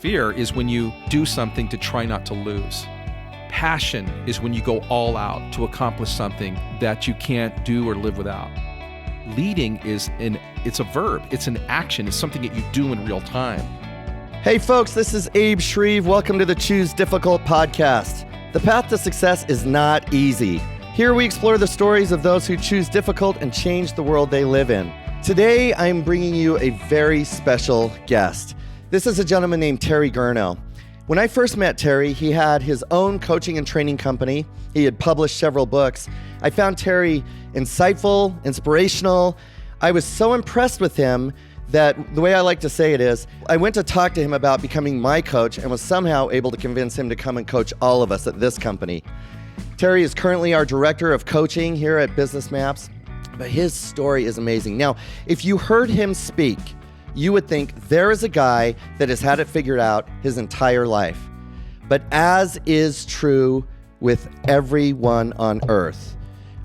Fear is when you do something to try not to lose. Passion is when you go all out to accomplish something that you can't do or live without. Leading it's a verb, it's an action, it's something that you do in real time. Hey folks, this is Abe Shreve. Welcome to the Choose Difficult podcast. The path to success is not easy. Here we explore the stories of those who choose difficult and change the world they live in. Today, I'm bringing you a very special guest. This is a gentleman named Terry Gurno. When I first met Terry, he had his own coaching and training company. He had published several books. I found Terry insightful, inspirational. I was so impressed with him that the way I like to say it is, I went to talk to him about becoming my coach and was somehow able to convince him to come and coach all of us at this company. Terry is currently our director of coaching here at Business Maps, but his story is amazing. Now, if you heard him speak, you would think there is a guy that has had it figured out his entire life. But as is true with everyone on earth,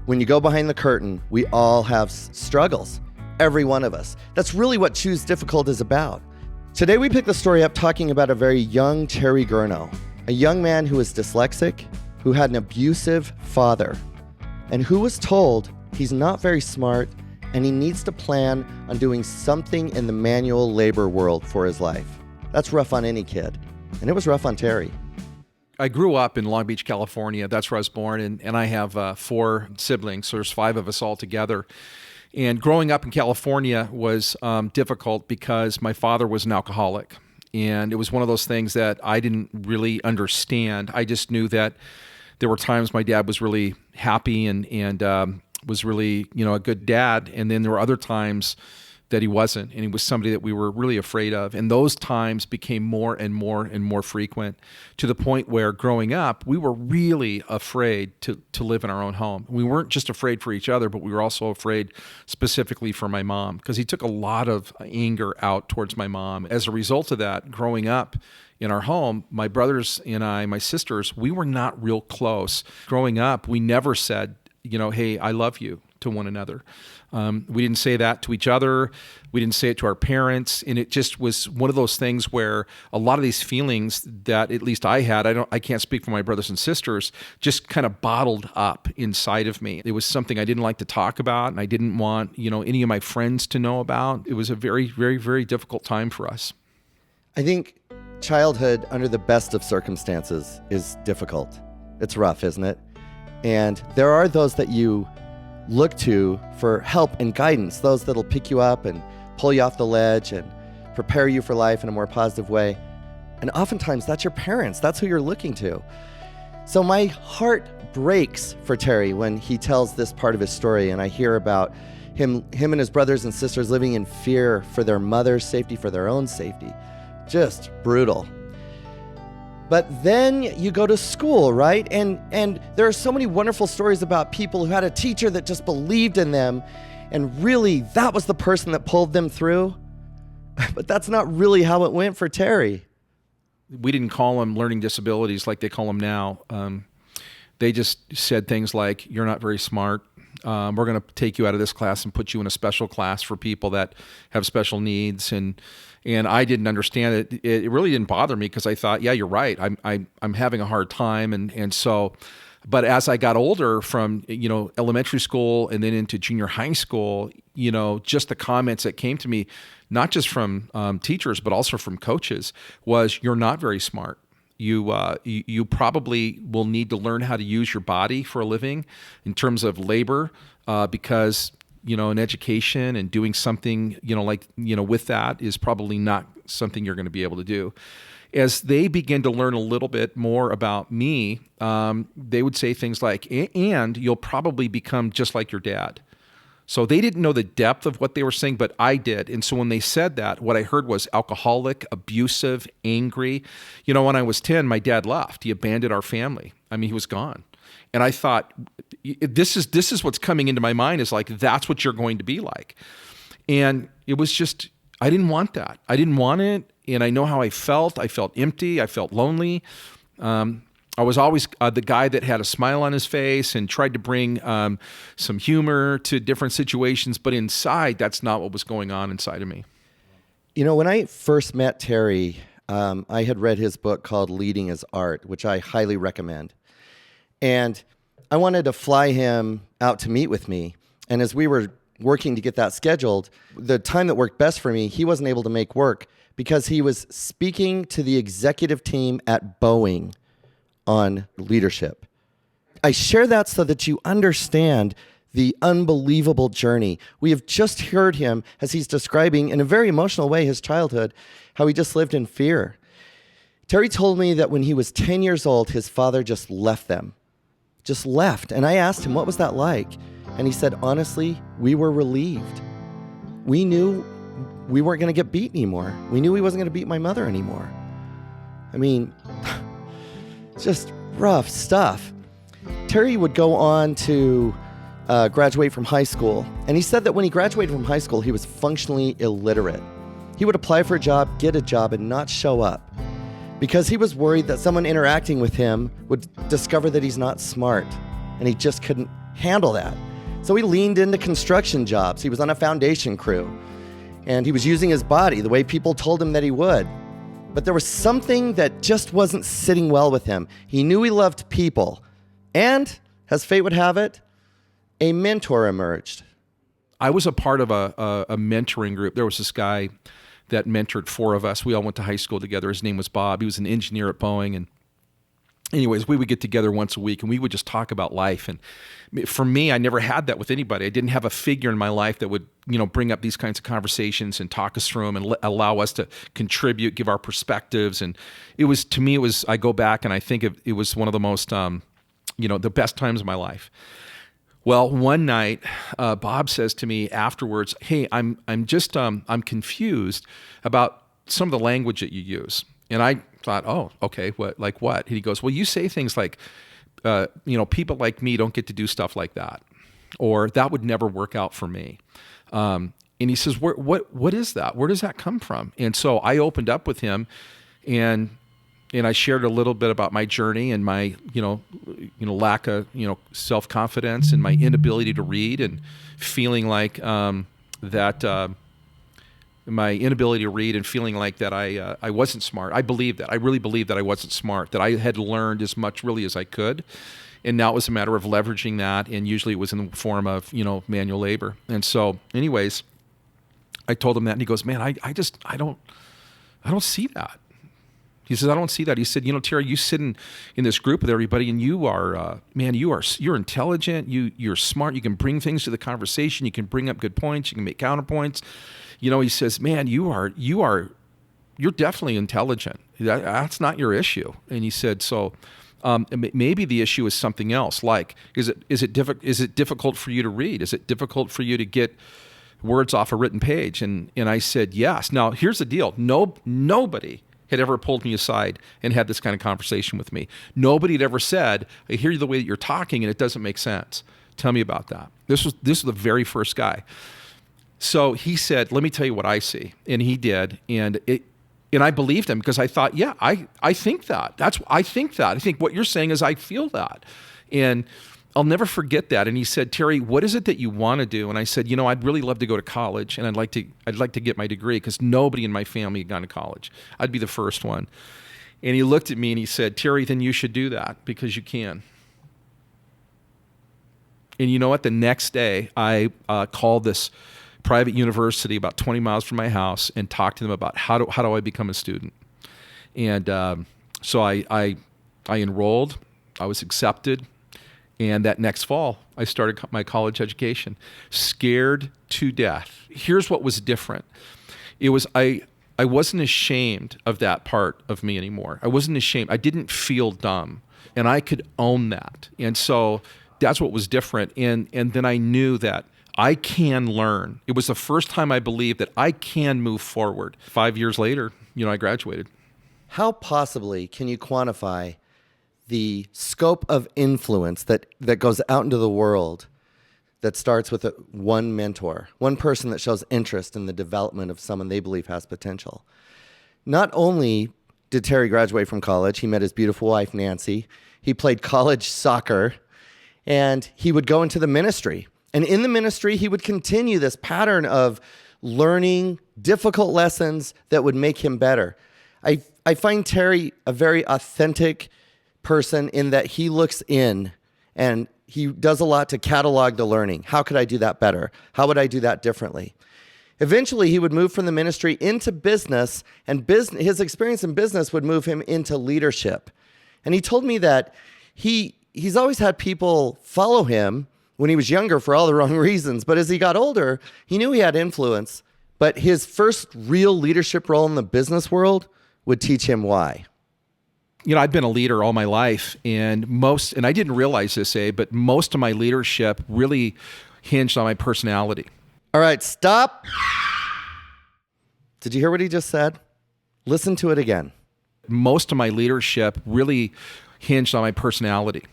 when you go behind the curtain, we all have struggles. Every one of us. That's really what Choose Difficult is about. Today we pick the story up talking about a very young Terry Gurno, a young man who was dyslexic, who had an abusive father, and who was told he's not very smart and he needs to plan on doing something in the manual labor world for his life. That's rough on any kid, and it was rough on Terry. I grew up in Long Beach, California. That's where I was born, and I have 4 siblings, so there's 5 of us all together. And growing up in California was difficult because my father was an alcoholic, and it was one of those things that I didn't really understand. I just knew that there were times my dad was really happy and was really, a good dad, and then there were other times that he wasn't, and he was somebody that we were really afraid of. And those times became more and more and more frequent, to the point where growing up, we were really afraid to live in our own home. We weren't just afraid for each other, but we were also afraid specifically for my mom, because he took a lot of anger out towards my mom. As a result of that, growing up in our home, my brothers and I, my sisters, we were not real close. Growing up, we never said, hey, I love you to one another. We didn't say that to each other. We didn't say it to our parents. And it just was one of those things where a lot of these feelings that at least I had, I can't speak for my brothers and sisters, just kind of bottled up inside of me. It was something I didn't like to talk about, and I didn't want, any of my friends to know about. It was a very, very, very difficult time for us. I think childhood under the best of circumstances is difficult. It's rough, isn't it? And there are those that you look to for help and guidance, those that'll pick you up and pull you off the ledge and prepare you for life in a more positive way. And oftentimes that's your parents. That's who you're looking to. So my heart breaks for Terry when he tells this part of his story, and I hear about him and his brothers and sisters living in fear for their mother's safety, for their own safety. Just brutal. But then you go to school, right? And there are so many wonderful stories about people who had a teacher that just believed in them, and really that was the person that pulled them through. But that's not really how it went for Terry. We didn't call them learning disabilities like they call them now. They just said things like, you're not very smart. We're going to take you out of this class and put you in a special class for people that have special needs. And I didn't understand it. It really didn't bother me, because I thought, yeah, you're right. I'm having a hard time. And so, but as I got older, from, elementary school and then into junior high school, just the comments that came to me, not just from teachers, but also from coaches, was, you're not very smart. You probably will need to learn how to use your body for a living in terms of labor, because an education and doing something, with that is probably not something you're going to be able to do. As they begin to learn a little bit more about me, they would say things like, and you'll probably become just like your dad. So they didn't know the depth of what they were saying, but I did. And so when they said that, what I heard was alcoholic, abusive, angry. When I was 10, my dad left. He abandoned our family. He was gone. And I thought, this is what's coming into my mind, is like, that's what you're going to be like. And it was just, I didn't want that. I didn't want it. And I know how I felt. I felt empty. I felt lonely. I was always the guy that had a smile on his face and tried to bring some humor to different situations. But inside, that's not what was going on inside of me. When I first met Terry, I had read his book called Leading is Art, which I highly recommend. And I wanted to fly him out to meet with me. And as we were working to get that scheduled, the time that worked best for me, he wasn't able to make work because he was speaking to the executive team at Boeing on leadership. I share that so that you understand the unbelievable journey. We have just heard him as he's describing in a very emotional way his childhood, how he just lived in fear. Terry told me that when he was 10 years old, his father just left them. Just left. And I asked him, what was that like? And he said, honestly, we were relieved. We knew we weren't going to get beat anymore. We knew he wasn't going to beat my mother anymore. I mean, just rough stuff. Terry would go on to graduate from high school. And he said that when he graduated from high school, he was functionally illiterate. He would apply for a job, get a job, and not show up because he was worried that someone interacting with him would discover that he's not smart, and he just couldn't handle that. So he leaned into construction jobs. He was on a foundation crew, and he was using his body the way people told him that he would. But there was something that just wasn't sitting well with him. He knew he loved people, and as fate would have it, a mentor emerged. I was a part of a mentoring group. There was this guy that mentored four of us. We all went to high school together. His name was Bob. He was an engineer at Boeing. And anyways, we would get together once a week and we would just talk about life. And for me, I never had that with anybody. I didn't have a figure in my life that would, bring up these kinds of conversations and talk us through them and allow us to contribute, give our perspectives. And to me, I go back and I think it was one of the most, the best times of my life. Well, one night, Bob says to me afterwards, "Hey, I'm confused about some of the language that you use." And I thought, "Oh, okay, what? Like what?" And he goes, "Well, you say things like, people like me don't get to do stuff like that, or that would never work out for me." And he says, "What is that? Where does that come from?" And so I opened up with him, and I shared a little bit about my journey and my, lack of, self-confidence and my inability to read and feeling like that my inability to read and feeling like that I wasn't smart. I believed that. I really believed that I wasn't smart, that I had learned as much really as I could. And now it was a matter of leveraging that. And usually it was in the form of, manual labor. And so anyways, I told him that and he goes, "Man, I don't see that." He says, "I don't see that." He said, "Terry, you sit in this group with everybody and you are, you're intelligent, you're smart, you can bring things to the conversation, you can bring up good points, you can make counterpoints." He says, "Man, you're definitely intelligent. That's not your issue." And he said, "So maybe the issue is something else. Like, is it difficult for you to read? Is it difficult for you to get words off a written page?" And I said, "Yes." Now, here's the deal. Nobody had ever pulled me aside and had this kind of conversation with me. Nobody had ever said, "I hear the way that you're talking and it doesn't make sense. Tell me about that." This was the very first guy. So he said, "Let me tell you what I see." And he did. And I believed him because I thought, yeah, I think that. I think that. I think what you're saying is I feel that. And I'll never forget that. And he said, "Terry, what is it that you want to do?" And I said, "I'd really love to go to college and I'd like to get my degree because nobody in my family had gone to college. I'd be the first one." And he looked at me and he said, "Terry, then you should do that because you can." And you know what? The next day, I called this private university about 20 miles from my house and talked to them about how do I become a student. And so I enrolled. I was accepted. And that next fall, I started my college education, scared to death. Here's what was different. It was I wasn't ashamed of that part of me anymore. I wasn't ashamed. I didn't feel dumb, and I could own that. And so that's what was different. And then I knew that I can learn. It was the first time I believed that I can move forward. 5 years later, I graduated. How possibly can you quantify the scope of influence that goes out into the world that starts with one mentor, one person that shows interest in the development of someone they believe has potential? Not only did Terry graduate from college, he met his beautiful wife, Nancy. He played college soccer, and he would go into the ministry. And in the ministry, he would continue this pattern of learning difficult lessons that would make him better. I find Terry a very authentic person in that he looks in and he does a lot to catalog the learning. How could I do that better? How would I do that differently? Eventually, he would move from the ministry into business, and his experience in business would move him into leadership. And he told me that he's always had people follow him when he was younger for all the wrong reasons. But as he got older, he knew he had influence. But his first real leadership role in the business world would teach him why. You know, I've been a leader all my life, and I didn't realize this, but most of my leadership really hinged on my personality. All right, stop. Did you hear what he just said? Listen to it again. Most of my leadership really hinged on my personality.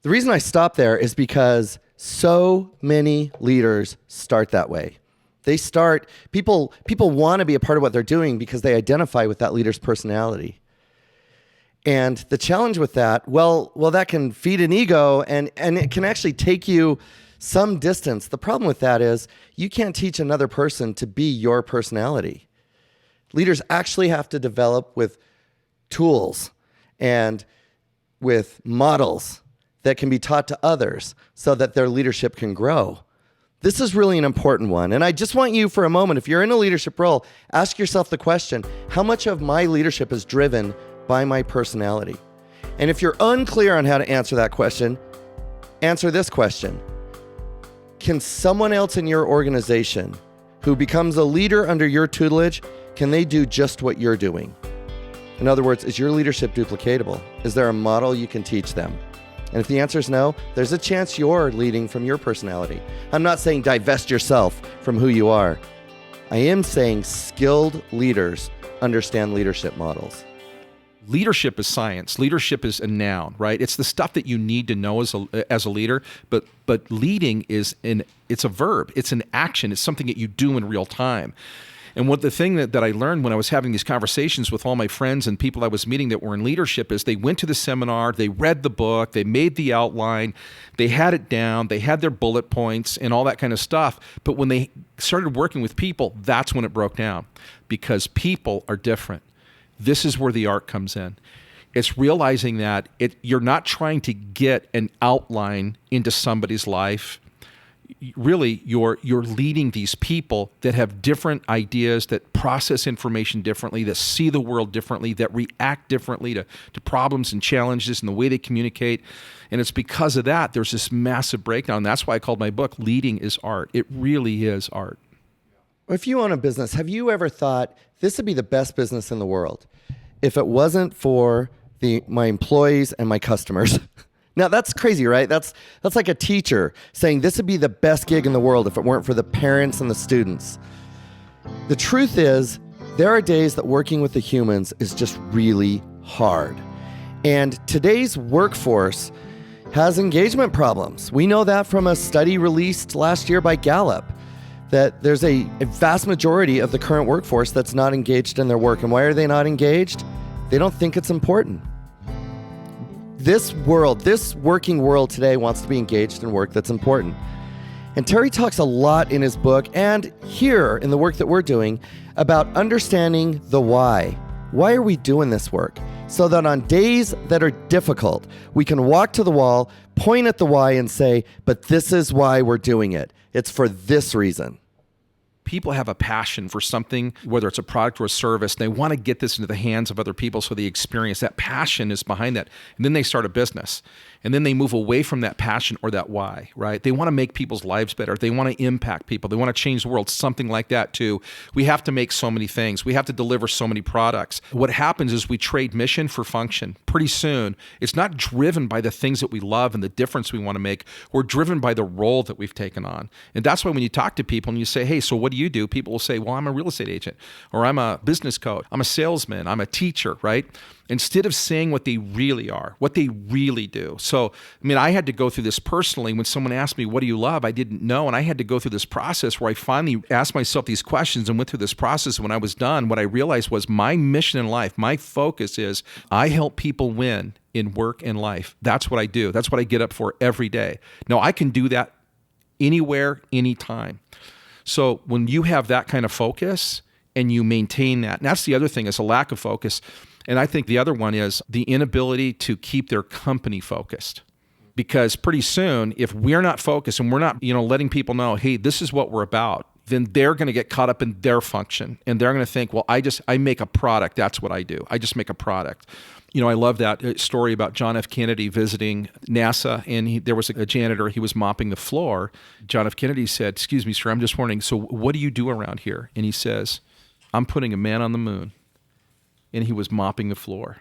The reason I stop there is because so many leaders start that way. People want to be a part of what they're doing because they identify with that leader's personality. And the challenge with that, well, that can feed an ego and it can actually take you some distance. The problem with that is you can't teach another person to be your personality. Leaders actually have to develop with tools and with models that can be taught to others so that their leadership can grow. This is really an important one. And I just want you for a moment, if you're in a leadership role, ask yourself the question, how much of my leadership is driven by my personality? And if you're unclear on how to answer that question, answer this question. Can someone else in your organization who becomes a leader under your tutelage, can they do just what you're doing? In other words, is your leadership duplicatable? Is there a model you can teach them? And if the answer is no, there's a chance you're leading from your personality. I'm not saying divest yourself from who you are. I am saying skilled leaders understand leadership models. Leadership is science. Leadership is a noun, right? It's the stuff that you need to know as a leader. But leading it's a verb. It's an action. It's something that you do in real time. And the thing that I learned when I was having these conversations with all my friends and people I was meeting that were in leadership is they went to the seminar, they read the book, they made the outline, they had it down, they had their bullet points and all that kind of stuff. But when they started working with people, that's when it broke down because people are different. This is where the art comes in. It's realizing that you're not trying to get an outline into somebody's life. Really, you're leading these people that have different ideas, that process information differently, that see the world differently, that react differently to problems and challenges and the way they communicate. And it's because of that, there's this massive breakdown. And that's why I called my book, Leading is Art. It really is art. If you own a business, have you ever thought this would be the best business in the world if it wasn't for my employees and my customers? Now that's crazy, right? That's like a teacher saying this would be the best gig in the world if it weren't for the parents and the students. The truth is, there are days that working with the humans is just really hard. And today's workforce has engagement problems. We know that from a study released last year by Gallup, that there's a vast majority of the current workforce that's not engaged in their work. And why are they not engaged? They don't think it's important. This working world today wants to be engaged in work that's important. And Terry talks a lot in his book and here in the work that we're doing about understanding the why. Why are we doing this work? So that on days that are difficult, we can walk to the wall, point at the why and say, but this is why we're doing it. It's for this reason. People have a passion for something, whether it's a product or a service. They want to get this into the hands of other people so they experience that passion is behind that. And then they start a business. And then they move away from that passion or that why, right? They want to make people's lives better. They want to impact people. They want to change the world, something like that too. We have to make so many things. We have to deliver so many products. What happens is we trade mission for function. Pretty soon, it's not driven by the things that we love and the difference we want to make. We're driven by the role that we've taken on. And that's why when you talk to people and you say, hey, so what do you do? People will say, well, I'm a real estate agent, or I'm a business coach, I'm a salesman, I'm a teacher, right? Instead of saying what they really are, what they really do. So, I had to go through this personally. When someone asked me, what do you love? I didn't know. And I had to go through this process where I finally asked myself these questions and went through this process. When I was done, what I realized was my mission in life, my focus is I help people win in work and life. That's what I do. That's what I get up for every day. Now, I can do that anywhere, anytime. So when you have that kind of focus, and you maintain that. And that's the other thing, is a lack of focus. And I think the other one is the inability to keep their company focused. Because pretty soon, if we're not focused and we're not, letting people know, hey, this is what we're about, then they're going to get caught up in their function. And they're going to think, well, I make a product. That's what I do. I just make a product. I love that story about John F. Kennedy visiting NASA, and there was a janitor. He was mopping the floor. John F. Kennedy said, "Excuse me, sir, I'm just wondering, so what do you do around here?" And he says, "I'm putting a man on the moon." And he was mopping the floor.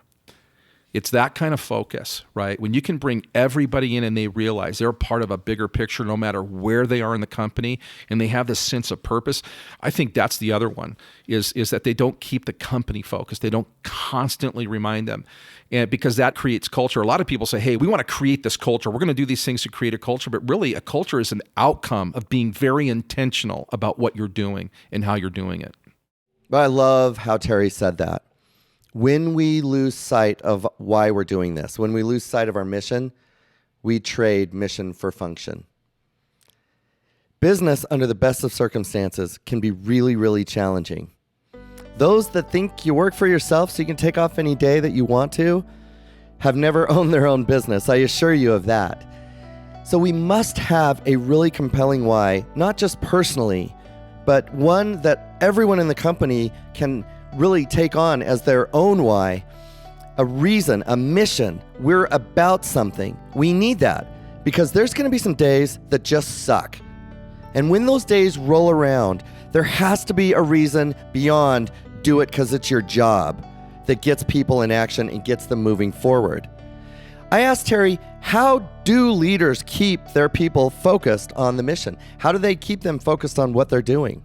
It's that kind of focus, right? When you can bring everybody in and they realize they're part of a bigger picture no matter where they are in the company, and they have this sense of purpose. I think that's the other one, is that they don't keep the company focused. They don't constantly remind them. And because that creates culture. A lot of people say, hey, we want to create this culture. We're going to do these things to create a culture. But really, a culture is an outcome of being very intentional about what you're doing and how you're doing it. I love how Terry said that. When we lose sight of why we're doing this, when we lose sight of our mission, we trade mission for function. Business, under the best of circumstances, can be really, really challenging. Those that think you work for yourself so you can take off any day that you want to have never owned their own business. I assure you of that. So we must have a really compelling why, not just personally, but one that everyone in the company can really take on as their own why, a reason, a mission. We're about something. We need that because there's going to be some days that just suck. And when those days roll around, there has to be a reason beyond do it because it's your job that gets people in action and gets them moving forward. I asked Terry, how do leaders keep their people focused on the mission? How do they keep them focused on what they're doing?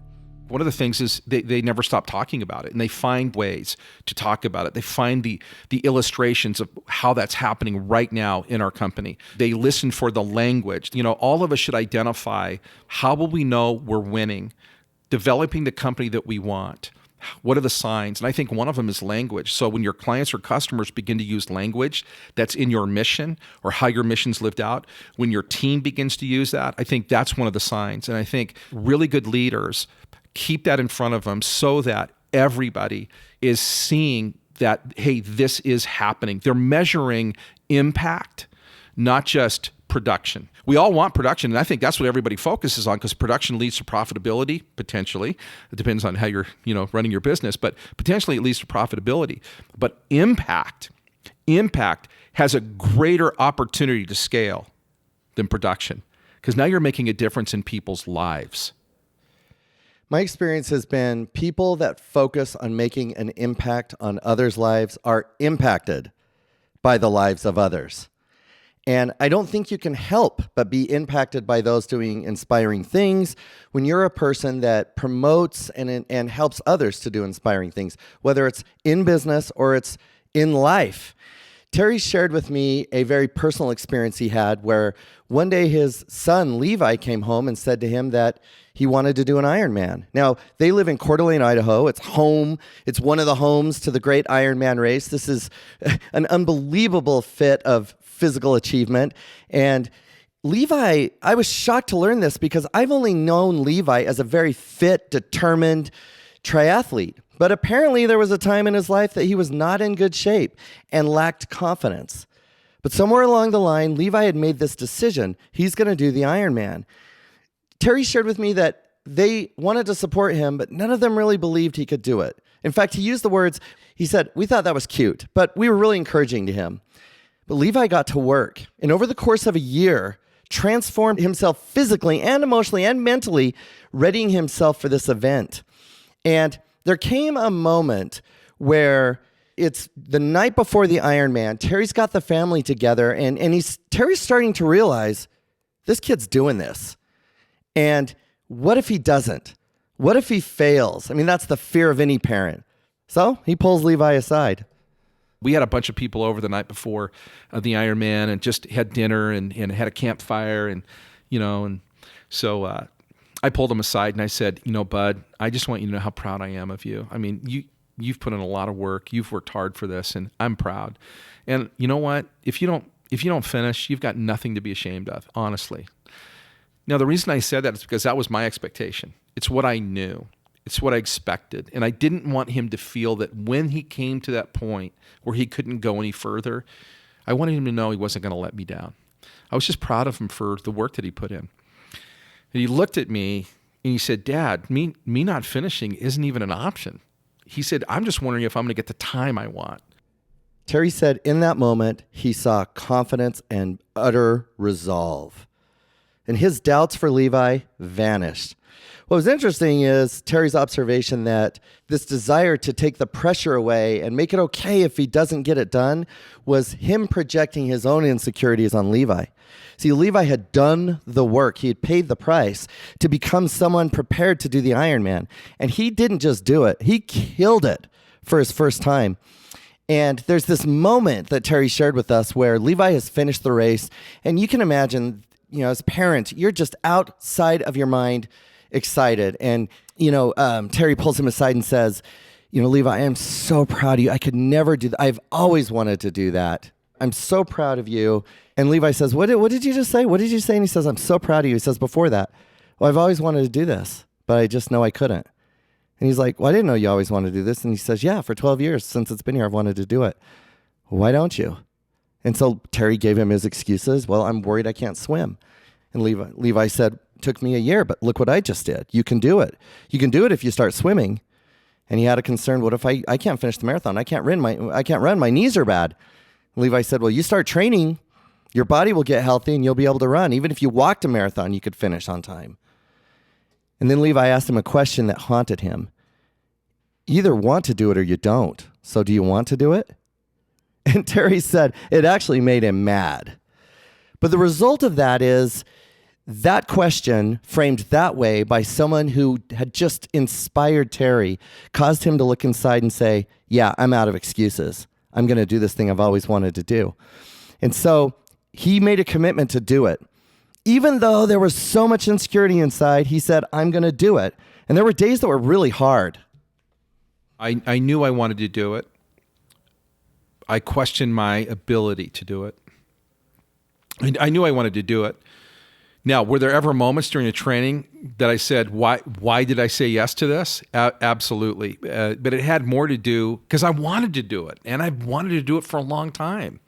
One of the things is they never stop talking about it, and they find ways to talk about it. They find the illustrations of how that's happening right now in our company. They listen for the language. All of us should identify, how will we know we're winning? Developing the company that we want. What are the signs? And I think one of them is language. So when your clients or customers begin to use language that's in your mission or how your mission's lived out, when your team begins to use that, I think that's one of the signs. And I think really good leaders keep that in front of them so that everybody is seeing that, hey, this is happening. They're measuring impact, not just production. We all want production, and I think that's what everybody focuses on, because production leads to profitability, potentially. It depends on how you're, running your business, but potentially it leads to profitability. But impact has a greater opportunity to scale than production, because now you're making a difference in people's lives. My experience has been people that focus on making an impact on others' lives are impacted by the lives of others. And I don't think you can help but be impacted by those doing inspiring things when you're a person that promotes and helps others to do inspiring things, whether it's in business or it's in life. Terry shared with me a very personal experience he had where one day his son, Levi, came home and said to him that he wanted to do an Ironman. Now, they live in Coeur d'Alene, Idaho. It's home. It's one of the homes to the great Ironman race. This is an unbelievable fit of physical achievement. And Levi, I was shocked to learn this because I've only known Levi as a very fit, determined triathlete. But apparently there was a time in his life that he was not in good shape and lacked confidence. But somewhere along the line, Levi had made this decision. He's going to do the Ironman. Terry shared with me that they wanted to support him, but none of them really believed he could do it. In fact, he used the words, he said, "We thought that was cute, but we were really encouraging to him." But Levi got to work, and over the course of a year, transformed himself physically and emotionally and mentally, readying himself for this event. And there came a moment where it's the night before the Ironman. Terry's got the family together, and Terry's starting to realize this kid's doing this. And what if he doesn't? What if he fails? I mean, that's the fear of any parent. So he pulls Levi aside. We had a bunch of people over the night before the Ironman and just had dinner and had a campfire and so I pulled him aside and I said, "Bud, I just want you to know how proud I am of you. I mean, you've put in a lot of work. You've worked hard for this, and I'm proud. And you know what? If you don't finish, you've got nothing to be ashamed of, honestly." Now, the reason I said that is because that was my expectation. It's what I knew. It's what I expected. And I didn't want him to feel that when he came to that point where he couldn't go any further, I wanted him to know he wasn't going to let me down. I was just proud of him for the work that he put in. And he looked at me and he said, Dad, me not finishing isn't even an option. He said, I'm just wondering if I'm going to get the time I want. Terry said in that moment, he saw confidence and utter resolve. And his doubts for Levi vanished. What was interesting is Terry's observation that this desire to take the pressure away and make it okay if he doesn't get it done was him projecting his own insecurities on Levi. See, Levi had done the work. He had paid the price to become someone prepared to do the Ironman. And he didn't just do it. He killed it for his first time. And there's this moment that Terry shared with us where Levi has finished the race. And you can imagine, as a parent, you're just outside of your mind excited. And, Terry pulls him aside and says, Levi, I am so proud of you. I could never do that. I've always wanted to do that. I'm so proud of you. And Levi says, what did you just say? What did you say? And he says, I'm so proud of you. He says, before that, well, I've always wanted to do this, but I just know I couldn't. And he's like, well, I didn't know you always wanted to do this. And he says, yeah, for 12 years since it's been here, I've wanted to do it. Why don't you? And so Terry gave him his excuses. Well, I'm worried I can't swim. And Levi said, took me a year, but look what I just did. You can do it. You can do it if you start swimming. And he had a concern. What if I can't finish the marathon? I can't run. My knees are bad. Levi said, well, you start training, your body will get healthy and you'll be able to run. Even if you walked a marathon, you could finish on time. And then Levi asked him a question that haunted him. You either want to do it or you don't. So do you want to do it? And Terry said it actually made him mad. But the result of that is that question, framed that way by someone who had just inspired Terry, caused him to look inside and say, yeah, I'm out of excuses. I'm going to do this thing I've always wanted to do. And so he made a commitment to do it. Even though there was so much insecurity inside, he said, I'm going to do it. And there were days that were really hard. I knew I wanted to do it. I questioned my ability to do it. I knew I wanted to do it. Now, were there ever moments during the training that I said, why did I say yes to this? Absolutely. But it had more to do, because I wanted to do it, and I wanted to do it for a long time.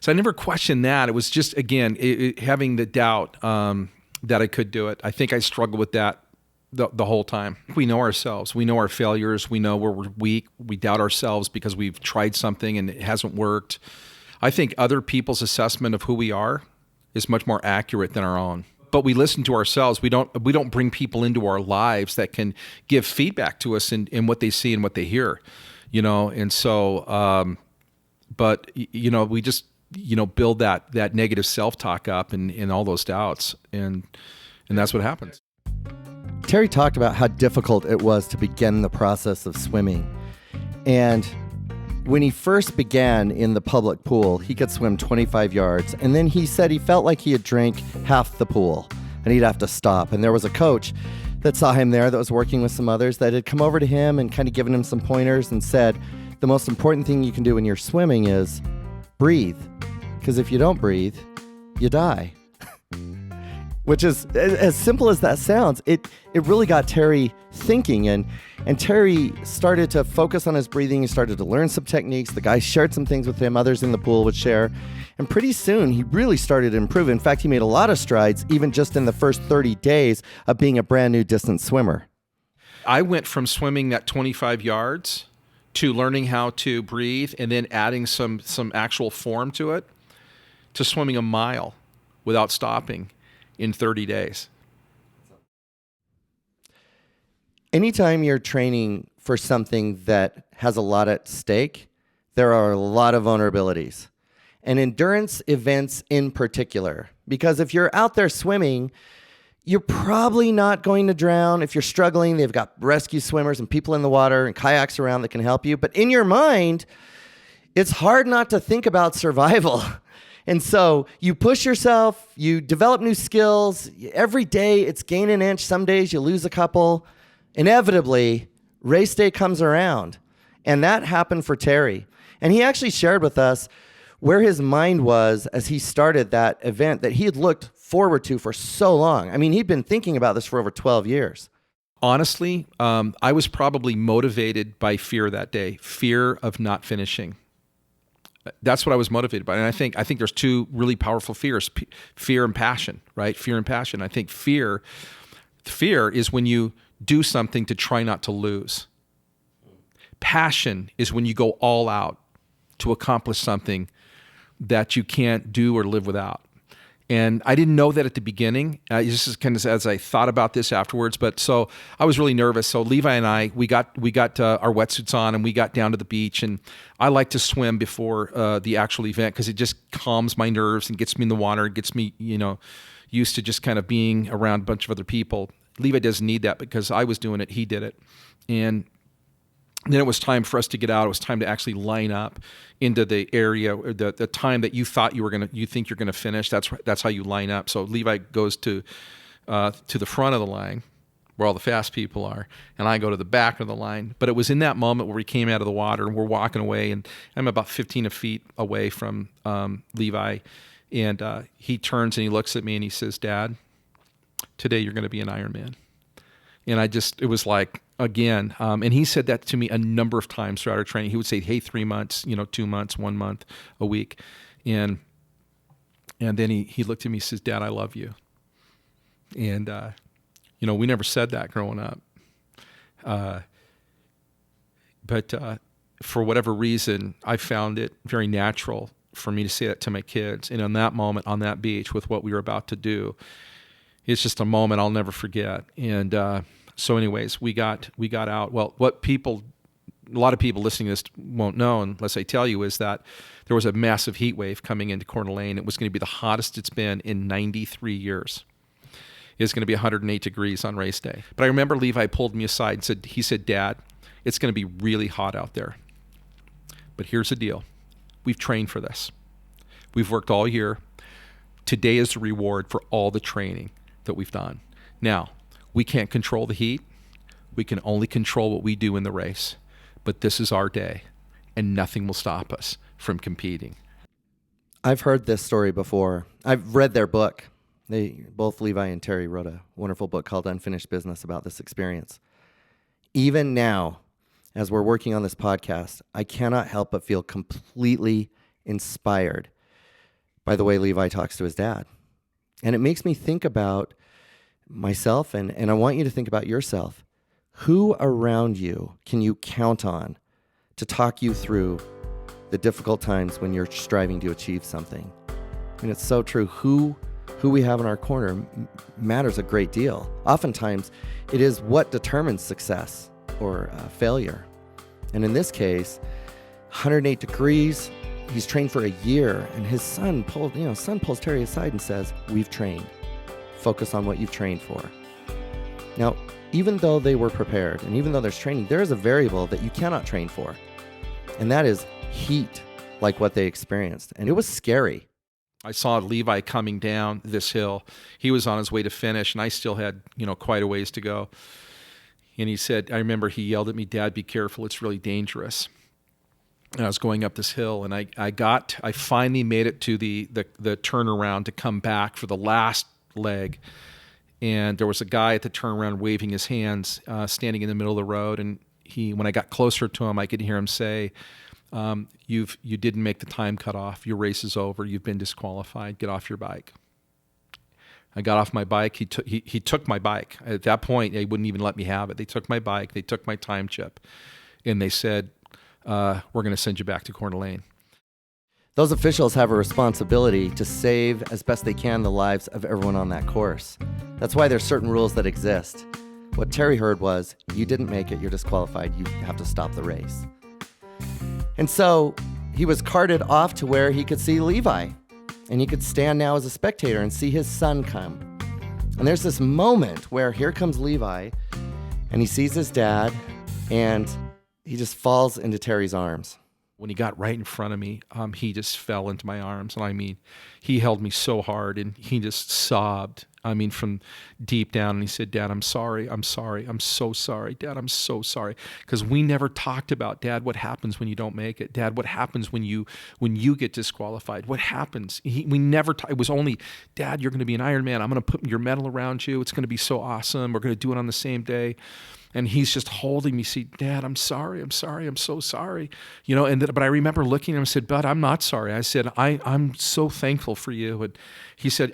So I never questioned that. It was just, again, having the doubt that I could do it. I think I struggled with that the whole time. We know ourselves. We know our failures. We know where we're weak. We doubt ourselves because we've tried something and it hasn't worked. I think other people's assessment of who we are is much more accurate than our own. But we listen to ourselves. We don't bring people into our lives that can give feedback to us in what they see and what they hear, And so, we just, build that negative self-talk up and all those doubts. And that's what happens. Terry talked about how difficult it was to begin the process of swimming. And when he first began in the public pool, he could swim 25 yards. And then he said he felt like he had drank half the pool and he'd have to stop. And there was a coach that saw him there that was working with some others that had come over to him and kind of given him some pointers and said, the most important thing you can do when you're swimming is breathe. Because if you don't breathe, you die. Which is, as simple as that sounds, it really got Terry thinking. And Terry started to focus on his breathing. He started to learn some techniques. The guys shared some things with him. Others in the pool would share. And pretty soon, he really started to improve. In fact, he made a lot of strides, even just in the first 30 days of being a brand new distance swimmer. I went from swimming that 25 yards to learning how to breathe and then adding some actual form to it, to swimming a mile without stopping in 30 days. Anytime you're training for something that has a lot at stake, there are a lot of vulnerabilities. And endurance events in particular, because if you're out there swimming, you're probably not going to drown. If you're struggling, they've got rescue swimmers and people in the water and kayaks around that can help you. But in your mind, it's hard not to think about survival. And so you push yourself, you develop new skills. Every day it's gain an inch. Some days you lose a couple. Inevitably, race day comes around. And that happened for Terry. And he actually shared with us where his mind was as he started that event that he had looked forward to for so long. I mean, he'd been thinking about this for over 12 years. Honestly, I was probably motivated by fear that day, fear of not finishing. That's what I was motivated by. And I think there's two really powerful fears, fear and passion, right? Fear and passion. I think fear is when you do something to try not to lose. Passion is when you go all out to accomplish something that you can't do or live without. And I didn't know that at the beginning. Just kind of as I thought about this afterwards. But so I was really nervous. So Levi and I, we got our wetsuits on and we got down to the beach. And I like to swim before the actual event because it just calms my nerves and gets me in the water. It gets me, used to just kind of being around a bunch of other people. Levi doesn't need that because I was doing it. He did it. And then it was time for us to get out. It was time to actually line up into the area, the time that you thought you think you're gonna finish. That's how you line up. So Levi goes to the front of the line, where all the fast people are, and I go to the back of the line. But it was in that moment where we came out of the water and we're walking away, and I'm about 15 feet away from Levi, and he turns and he looks at me and he says, "Dad, today you're going to be an Ironman." And it was like, again, and he said that to me a number of times throughout our training. He would say, "Hey, 3 months, 2 months, 1 month, a week." And then he looked at me and says, "Dad, I love you." And, we never said that growing up. But for whatever reason, I found it very natural for me to say that to my kids. And in that moment on that beach with what we were about to do, it's just a moment I'll never forget. And so anyways, we got out. Well, what a lot of people listening to this won't know unless I tell you is that there was a massive heat wave coming into Coeur d'Alene. It was going to be the hottest it's been in 93 years. It's going to be 108 degrees on race day. But I remember Levi pulled me aside and he said, "Dad, it's going to be really hot out there. But here's the deal. We've trained for this. We've worked all year. Today is the reward for all the training that we've done. Now, we can't control the heat. We can only control what we do in the race. But this is our day, and nothing will stop us from competing." I've heard this story before. I've read their book. Both Levi and Terry wrote a wonderful book called Unfinished Business about this experience. Even now, as we're working on this podcast, I cannot help but feel completely inspired by the way Levi talks to his dad. And it makes me think about myself, and I want you to think about yourself. Who around you can you count on to talk you through the difficult times when you're striving to achieve something? I mean, it's so true. Who we have in our corner matters a great deal. Oftentimes, it is what determines success or failure. And in this case, 108 degrees, he's trained for a year, and his son pulls Terry aside and says, "We've trained. Focus on what you've trained for." Now, even though they were prepared, and even though there's training, there is a variable that you cannot train for, and that is heat, like what they experienced. And it was scary. I saw Levi coming down this hill. He was on his way to finish, and I still had, quite a ways to go. And he said, I remember he yelled at me, "Dad, be careful. It's really dangerous." And I was going up this hill, and I finally made it to the turnaround to come back for the last leg. And there was a guy at the turnaround waving his hands, standing in the middle of the road. And when I got closer to him, I could hear him say, you didn't make the time cut off. Your race is over. You've been disqualified. Get off your bike." I got off my bike. He took my bike. At that point, they wouldn't even let me have it. They took my bike. They took my time chip. And they said, "We're going to send you back to Coeur d'Alene." Those officials have a responsibility to save as best they can the lives of everyone on that course. That's why there's certain rules that exist. What Terry heard was, "You didn't make it, you're disqualified, you have to stop the race." And so he was carted off to where he could see Levi, and he could stand now as a spectator and see his son come. And there's this moment where here comes Levi, and he sees his dad, and he just falls into Terry's arms. When he got right in front of me, he just fell into my arms. And I mean, he held me so hard, and he just sobbed. I mean, from deep down. And he said, Dad, I'm sorry. I'm sorry. I'm so sorry. Dad, I'm so sorry. Because we never talked about, Dad, what happens when you don't make it? Dad, what happens when you get disqualified? What happens? We never, it was only, Dad, you're going to be an Ironman. I'm going to put your medal around you. It's going to be so awesome. We're going to do it on the same day. And he's just holding me, see, Dad, I'm sorry, I'm sorry, I'm so sorry. But I remember looking at him and said, Bud, I'm not sorry. I said, I'm so thankful for you. And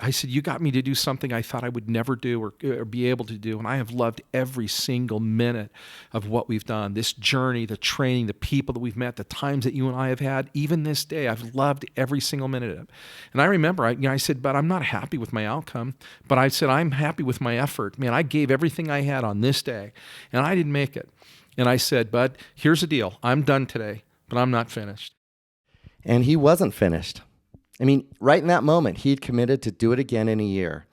I said, you got me to do something I thought I would never do or be able to do. And I have loved every single minute of what we've done, this journey, the training, the people that we've met, the times that you and I have had. Even this day, I've loved every single minute of it. And I remember, I said, but I'm not happy with my outcome. But I said, I'm happy with my effort. Man, I gave everything I had on this day. And I didn't make it. And I said, Bud, here's the deal. I'm done today, but I'm not finished. And he wasn't finished. I mean, right in that moment, he'd committed to do it again in a year.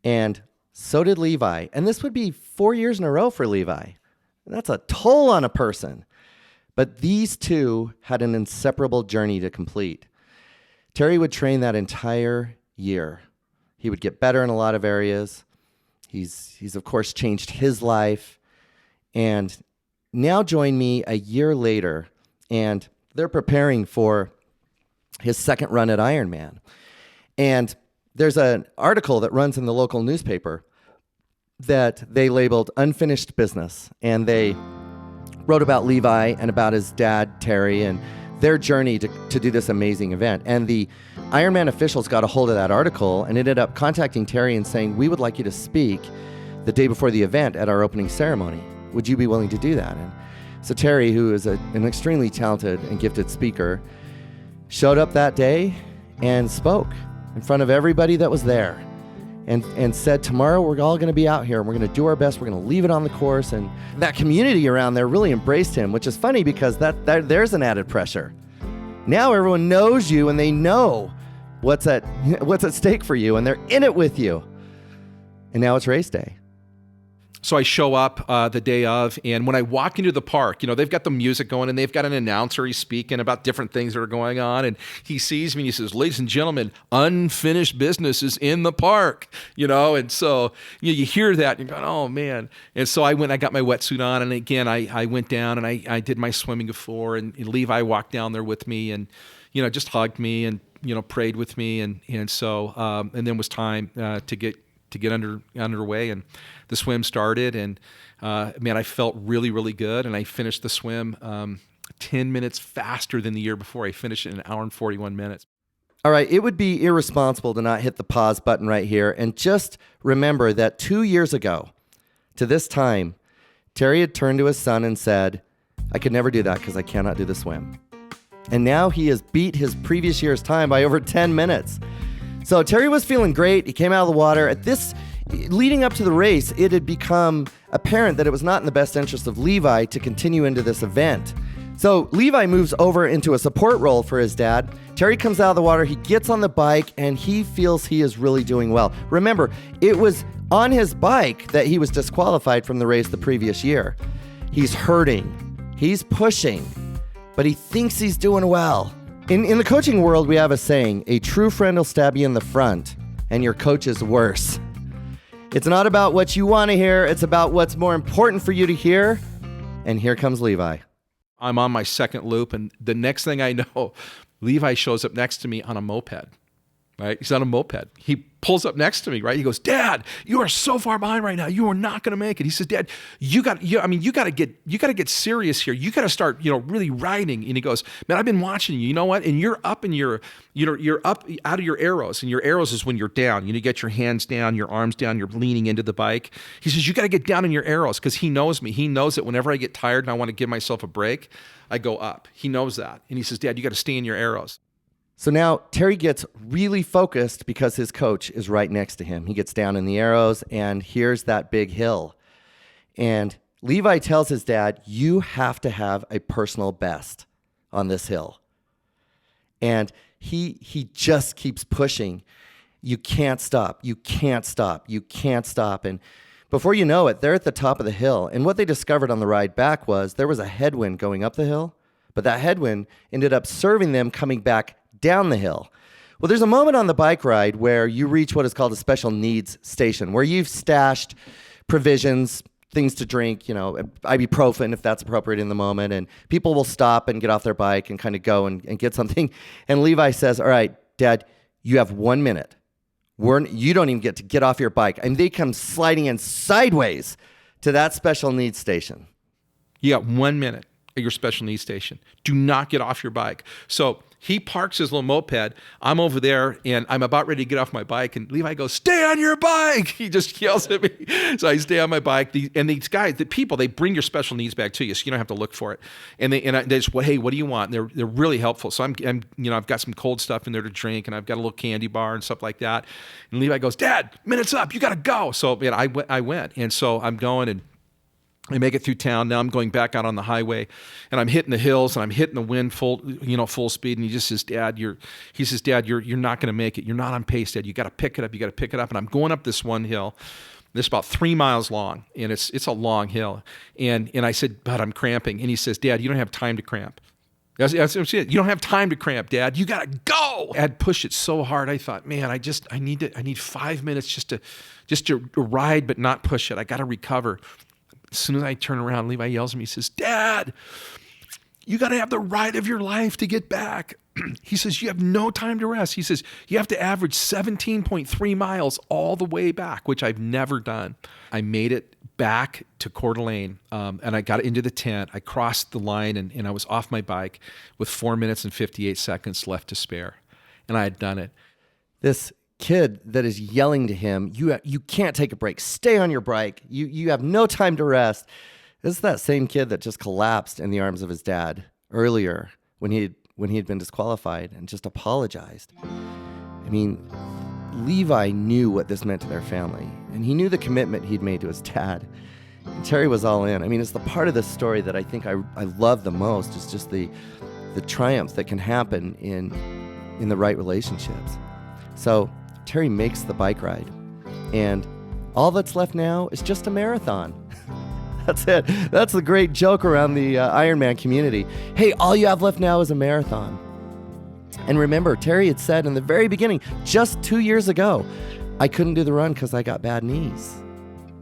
And so did Levi. And this would be 4 years in a row for Levi. That's a toll on a person. But these two had an inseparable journey to complete. Terry would train that entire year. He would get better in a lot of areas. He's of course changed his life. And now join me a year later, and they're preparing for his second run at Ironman. And there's an article that runs in the local newspaper that they labeled Unfinished Business. And they wrote about Levi and about his dad, Terry, and their journey to do this amazing event. And the Ironman officials got a hold of that article and ended up contacting Terry and saying, we would like you to speak the day before the event at our opening ceremony. Would you be willing to do that? And so Terry, who is an extremely talented and gifted speaker, showed up that day and spoke in front of everybody that was there and said, tomorrow we're all going to be out here and we're going to do our best. We're going to leave it on the course. And that community around there really embraced him, which is funny because there's an added pressure. Now everyone knows you and they know what's at stake for you and they're in it with you. And now it's race day. So I show up the day of, and when I walk into the park, they've got the music going, and they've got an announcer. He's speaking about different things that are going on, and he sees me, and he says, ladies and gentlemen, unfinished business is in the park, and so you hear that, and you're going, oh, man. And so I got my wetsuit on, and again, I went down, and I did my swimming before, and Levi walked down there with me, and, just hugged me, and, prayed with me, and so, and then was time to get underway, and the swim started, and man, I felt really, really good, and I finished the swim 10 minutes faster than the year before. I finished it in 1 hour and 41 minutes. All right, it would be irresponsible to not hit the pause button right here, and just remember that 2 years ago, to this time, Terry had turned to his son and said, I could never do that because I cannot do the swim. And now he has beat his previous year's time by over 10 minutes. So Terry was feeling great. He came out of the water. Leading up to the race, it had become apparent that it was not in the best interest of Levi to continue into this event. So Levi moves over into a support role for his dad. Terry comes out of the water. He gets on the bike, and he feels he is really doing well. Remember, it was on his bike that he was disqualified from the race the previous year. He's hurting. He's pushing, but he thinks he's doing well. In the coaching world, we have a saying, a true friend will stab you in the front, and your coach is worse. It's not about what you want to hear. It's about what's more important for you to hear. And here comes Levi. I'm on my second loop, and the next thing I know, Levi shows up next to me on a moped, right? He's on a moped. He pulls up next to me, right? He goes, Dad, you are so far behind right now. You are not going to make it. He says, Dad, you got to get serious here. You got to start, really riding. And he goes, man, I've been watching you. You know what? And you're up and you're up out of your arrows. And your arrows is when you're down. You get your hands down, your arms down, you're leaning into the bike. He says, you got to get down in your arrows because he knows me. He knows that whenever I get tired and I want to give myself a break, I go up. He knows that. And he says, Dad, you got to stay in your arrows. So now Terry gets really focused because his coach is right next to him. He gets down in the arrows, and here's that big hill. And Levi tells his dad, you have to have a personal best on this hill. And he just keeps pushing. You can't stop. You can't stop. You can't stop. And before you know it, they're at the top of the hill. And what they discovered on the ride back was there was a headwind going up the hill, but that headwind ended up serving them coming back down the hill, Well, there's a moment on the bike ride where you reach what is called a special needs station, where you've stashed provisions, things to drink, ibuprofen if that's appropriate in the moment, and people will stop and get off their bike and kind of go and get something. And Levi says, all right, Dad, you have 1 minute. You don't even get to get off your bike. And they come sliding in sideways to that special needs station. You got 1 minute at your special needs station. Do not get off your bike. So he parks his little moped. I'm over there, and I'm about ready to get off my bike. And Levi goes, stay on your bike. He just yells at me. So I stay on my bike. And these guys, the people, they bring your special needs bag to you, so you don't have to look for it. And they just, well, hey, what do you want? And they're really helpful. So I've got some cold stuff in there to drink, and I've got a little candy bar and stuff like that. And Levi goes, Dad, minute's up. You got to go. So I went. And so I'm going, and I make it through town. Now I'm going back out on the highway, and I'm hitting the hills, and I'm hitting the wind full speed. And he just says, Dad, you're not going to make it. You're not on pace, Dad. You got to pick it up. You got to pick it up. And I'm going up this one hill. It's about 3 miles long, and it's a long hill. And I said, but I'm cramping. And he says, Dad, you don't have time to cramp. You don't have time to cramp, Dad. You got to go. I'd pushed it so hard. I thought, man, I need 5 minutes just to ride, but not push it. I got to recover. As soon as I turn around, Levi yells at me. He says, Dad, you got to have the ride of your life to get back. He says, you have no time to rest. He says, you have to average 17.3 miles all the way back, which I've never done. I made it back to Coeur d'Alene, and I got into the tent. I crossed the line, and I was off my bike with 4 minutes and 58 seconds left to spare. And I had done it. This kid that is yelling to him, you can't take a break. Stay on your bike. You have no time to rest. This is that same kid that just collapsed in the arms of his dad earlier when he had been disqualified and just apologized. I mean, Levi knew what this meant to their family, and he knew the commitment he'd made to his dad. And Terry was all in. I mean, it's the part of the story that I think I love the most. It's just the triumph that can happen in the right relationships. So Terry makes the bike ride, and all that's left now is just a marathon. That's it. That's the great joke around the Ironman community. Hey, all you have left now is a marathon. And remember, Terry had said in the very beginning, just 2 years ago, I couldn't do the run because I got bad knees.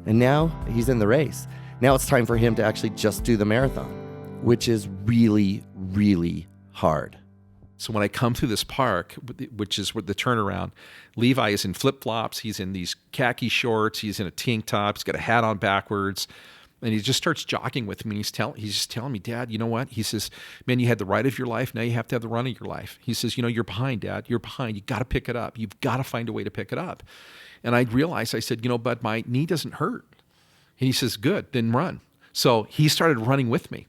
And now he's in the race. Now it's time for him to actually just do the marathon, which is really, really hard. So when I come through this park, which is the turnaround, Levi is in flip-flops. He's in these khaki shorts. He's in a tank top. He's got a hat on backwards. And he just starts jogging with me. And he's just telling me, Dad, you know what? He says, man, you had the ride of your life. Now you have to have the run of your life. He says, you're behind, Dad. You're behind. You got to pick it up. You've got to find a way to pick it up. And I realized, I said, Bud, my knee doesn't hurt. And he says, good, then run. So he started running with me.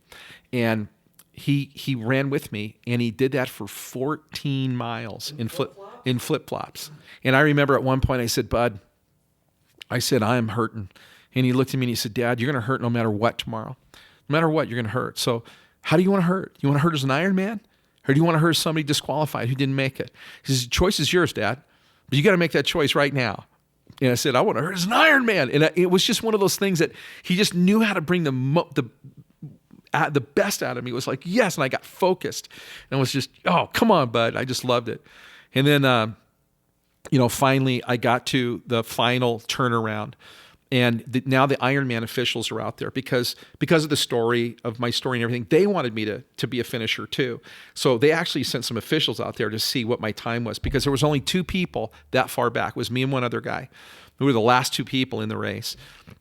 And he ran with me, and he did that for 14 miles in flip-flops. And I remember at one point I said, Bud, I'm hurting. And he looked at me and he said, Dad, you're going to hurt no matter what tomorrow. No matter what, you're going to hurt. So how do you want to hurt? You want to hurt as an Ironman? Or do you want to hurt somebody disqualified who didn't make it? He says, the choice is yours, Dad. But you got to make that choice right now. And I said, I want to hurt as an Ironman. And it was just one of those things that he just knew how to bring the best out of me. It was like, yes. And I got focused and was just, oh, come on, Bud. I just loved it. And then, finally I got to the final turnaround. And now the Ironman officials are out there because of the story of my story and everything. They wanted me to be a finisher too. So they actually sent some officials out there to see what my time was, because there was only 2 people that far back. It was me and one other guy. We were the last 2 people in the race,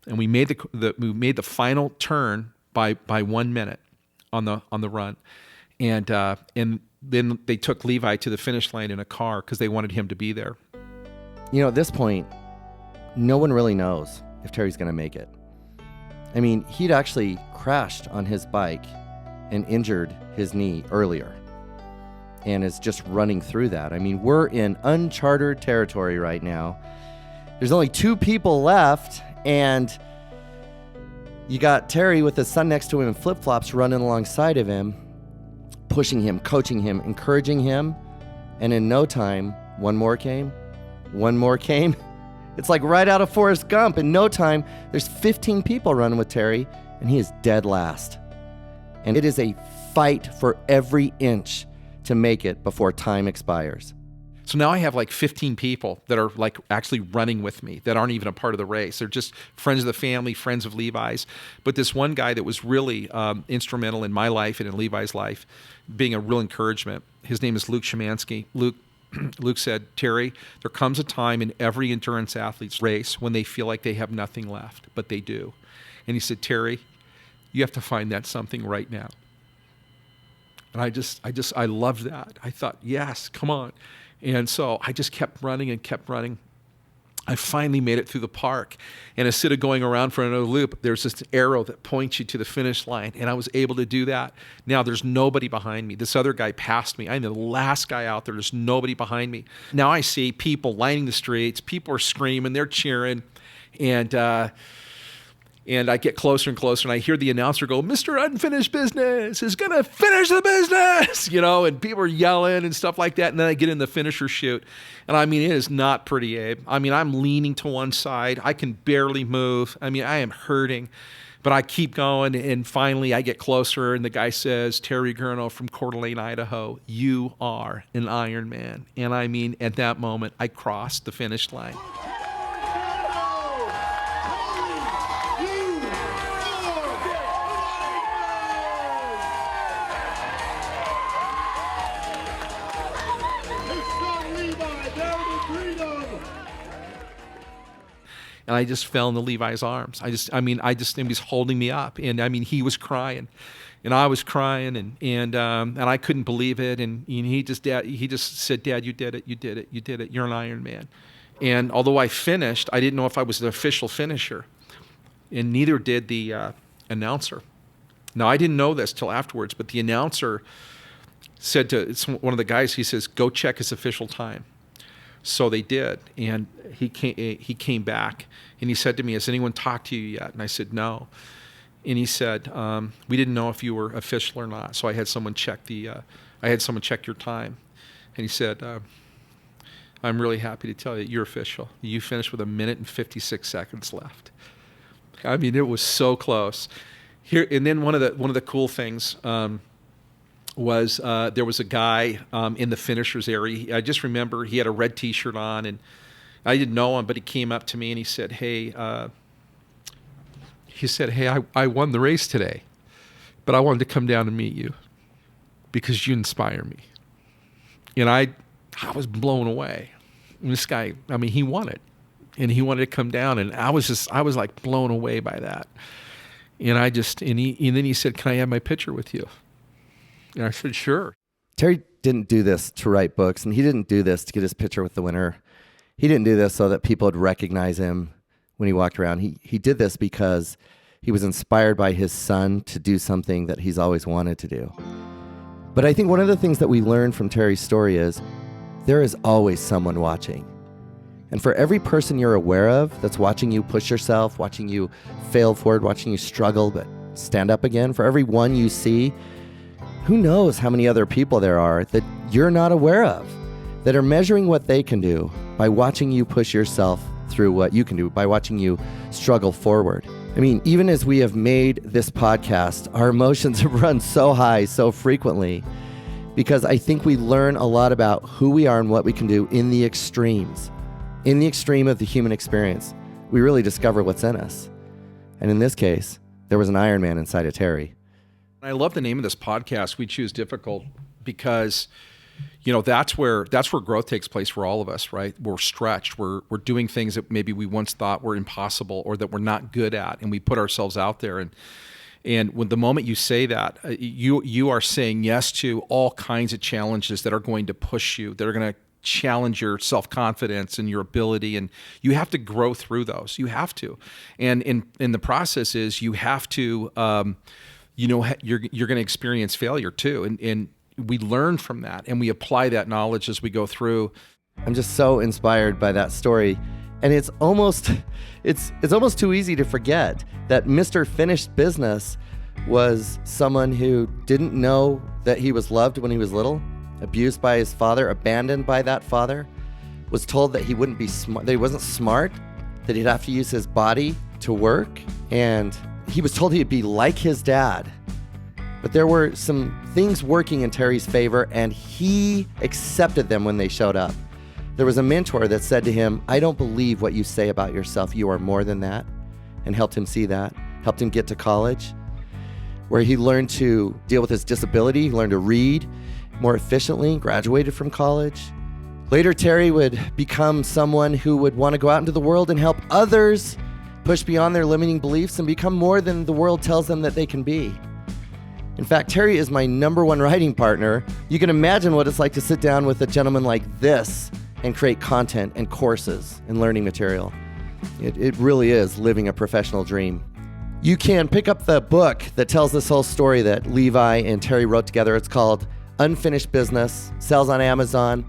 and we made the final turn by 1 minute on the run, and then they took Levi to the finish line in a car because they wanted him to be there. At this point, no one really knows if Terry's going to make it. I mean, he'd actually crashed on his bike and injured his knee earlier and is just running through that. I mean, we're in uncharted territory right now. There's only 2 people left, and you got Terry with his son next to him in flip-flops running alongside of him, pushing him, coaching him, encouraging him, and in no time, one more came. It's like right out of Forrest Gump. In no time, there's 15 people running with Terry, and he is dead last. And it is a fight for every inch to make it before time expires. So now I have like 15 people that are like actually running with me that aren't even a part of the race. They're just friends of the family, friends of Levi's. But this one guy that was really instrumental in my life and in Levi's life, being a real encouragement, his name is Luke Szymanski. Luke said, Terry, there comes a time in every endurance athlete's race when they feel like they have nothing left, but they do. And he said, Terry, you have to find that something right now. And I loved that. I thought, yes, come on. And so I just kept running and kept running. I finally made it through the park. And instead of going around for another loop, there's this arrow that points you to the finish line. And I was able to do that. Now there's nobody behind me. This other guy passed me. I'm the last guy out there. There's nobody behind me. Now I see people lining the streets. People are screaming. They're cheering. And I get closer and closer, and I hear the announcer go, Mr. Unfinished Business is going to finish the business, and people are yelling and stuff like that. And then I get in the finisher chute. And I mean, it is not pretty, Abe. I mean, I'm leaning to one side. I can barely move. I mean, I am hurting. But I keep going, and finally I get closer, and the guy says, Terry Gurno from Coeur d'Alene, Idaho, you are an Iron Man. And I mean, at that moment, I crossed the finish line. And I just fell into Levi's arms. He was holding me up, and I mean, he was crying, and I was crying, and I couldn't believe it. And he just said, Dad, you did it. You're an Iron Man. And although I finished, I didn't know if I was the official finisher, and neither did the announcer. Now I didn't know this till afterwards, but the announcer said to one of the guys, he says, go check his official time. So they did, and he came back, and he said to me, has anyone talked to you yet? And I said, no. And he said, we didn't know if you were official or not, so I had someone check your time. And he said, I'm really happy to tell you you're official. You finished with 1 minute and 56 seconds left. I mean, it was so close. Here, and then one of the cool things was there was a guy in the finishers area. I just remember he had a red T-shirt on, and I didn't know him, but he came up to me and he said, "Hey, I won the race today, but I wanted to come down and meet you because you inspire me." And I was blown away. And this guy, I mean, he won it, and he wanted to come down, and I was like blown away by that. And then he said, "Can I have my picture with you?" And I said, sure. Terry didn't do this to write books, and he didn't do this to get his picture with the winner. He didn't do this so that people would recognize him when he walked around. He did this because he was inspired by his son to do something that he's always wanted to do. But I think one of the things that we learned from Terry's story is there is always someone watching. And for every person you're aware of that's watching you push yourself, watching you fail forward, watching you struggle but stand up again, for every one you see, who knows how many other people there are that you're not aware of, that are measuring what they can do by watching you push yourself through what you can do, by watching you struggle forward. I mean, even as we have made this podcast, our emotions have run so high so frequently because I think we learn a lot about who we are and what we can do in the extremes. In the extreme of the human experience, we really discover what's in us. And in this case, there was an Iron Man inside of Terry. I love the name of this podcast, We Choose Difficult, because that's where growth takes place for all of us, right? We're stretched. We're doing things that maybe we once thought were impossible or that we're not good at, and we put ourselves out there. And when the moment you say that, you are saying yes to all kinds of challenges that are going to push you, that are going to challenge your self-confidence and your ability, and you have to grow through those. You have to. And in the process is you have to you're going to experience failure too. And we learn from that, and we apply that knowledge as we go through. I'm just so inspired by that story. And it's almost too easy to forget that Mr. Finished Business was someone who didn't know that he was loved when he was little, abused by his father, abandoned by that father, was told that he wouldn't be smart, that he wasn't smart, that he'd have to use his body to work, and he was told he'd be like his dad. But there were some things working in Terry's favor, and he accepted them when they showed up. there was a mentor that said to him, "I don't believe what you say about yourself. You are more than that," and helped him see that, helped him get to college, where he learned to deal with his disability, he learned to read more efficiently, graduated from college. Later, Terry would become someone who would want to go out into the world and help others push beyond their limiting beliefs and become more than the world tells them that they can be. In fact, Terry is my number one writing partner. You can imagine what it's like to sit down with a gentleman like this and create content and courses and learning material. It really is living a professional dream. You can pick up the book that tells this whole story that Levi and Terry wrote together. It's called Unfinished Business, sells on Amazon,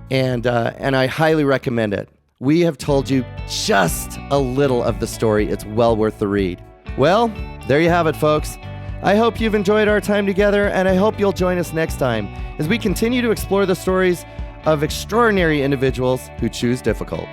and I highly recommend it. We have told you just a little of the story. It's well worth the read. Well, there you have it, folks. I hope you've enjoyed our time together, and I hope you'll join us next time as we continue to explore the stories of extraordinary individuals who choose difficult.